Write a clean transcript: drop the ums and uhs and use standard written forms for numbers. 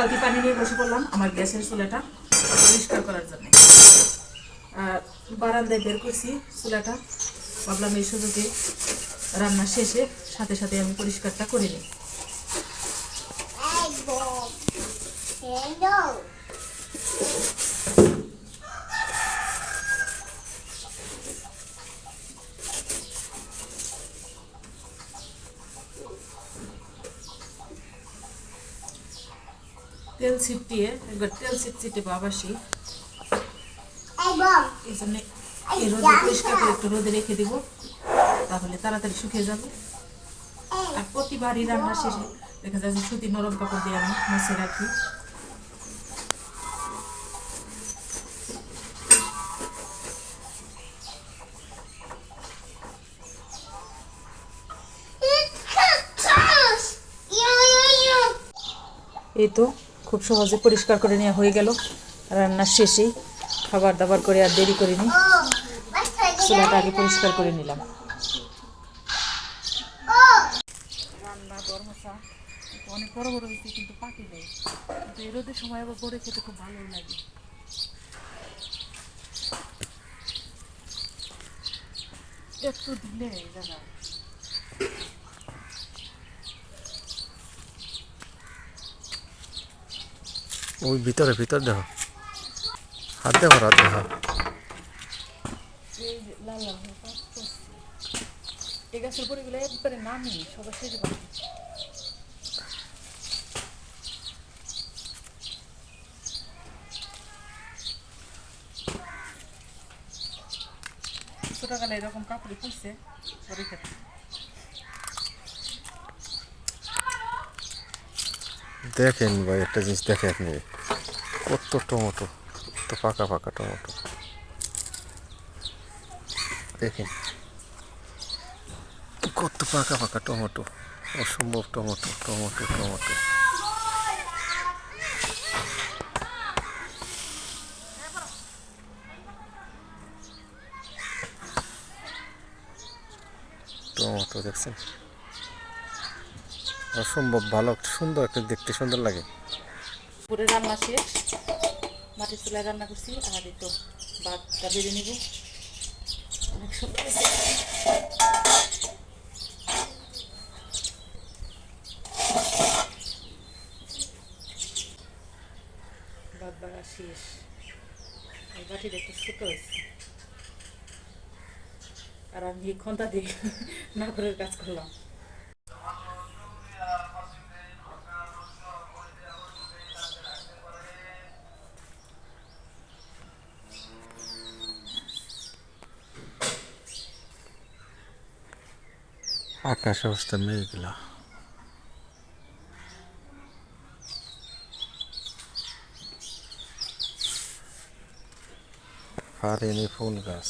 বালতি পানি নিয়ে বসে পড়লাম আমার গ্যাসের চুলাটা পরিষ্কার করার জন্য। আর বারান্দায় বের করছি চুলাটা, ভাবলাম এই সুযোগে রান্না শেষে সাথে সাথে আমি পরিষ্কারটা করে নিই। তেল ছিটিয়ে একবার তেল ছিটছিটে বাবাসি, এই জন্য এই রোদে পরিষ্কার করে একটু রোদে রেখে দিব, তাহলে তাড়াতাড়ি শুকিয়ে যাবে। আর প্রতিবারই রান্না শেষে দেখা যায় যে সুতি নরম কাপড় দিয়ে আমি মুছে রাখি। এই তো খুব সহজে পরিষ্কার করে নেওয়া হয়ে গেল। রান্নার শেষেই খাবার দাবার করে আর দেরি করিনি, চুলাটা আগে পরিষ্কার করে নিলাম। রান্না গরমসা অনেক বড় বড় হয়েছে কিন্তু পাকি নেই, কিন্তু এই রোদের সময় আবার বড়ে খেতে খুব ভালোই লাগে। একটু দিলে জায়গা ওই ভিতরে দেখো, হাত দেখো, হাত দেখো। এই লাল লাল এই গাছের পরিগুলো একবারে নামি সবার শেষে পাবে। ছোটকালে এরকম কাপড়ে খুঁজছে পরে খেতে। দেখেন ভাই, একটা জিনিস দেখে আপনি, কত টমেটো, কত পাকা পাকা টমেটো দেখেন, কত পাকা পাকা টমেটো, অসম্ভব টমেটো টমেটো টমেটো। টমেটো দেখছেন, অসম্ভব ভালো, সুন্দর একটা, দেখতে সুন্দর লাগে। পুরো রান্না শেষ, মাটির চুলায় রান্না করছি। আর এই তো ভাতটা বেড়ে নিব, অনেক সুন্দর হয়েছে। ভাত বাড়া শেষ, এই বাটিটা একটু ছোট হয়েছে, আর আমি খন্তা দিয়ে না করে কাজ করলাম। আকাশ অবস্থা মেঘলা, আর এনে ফুল গাছ।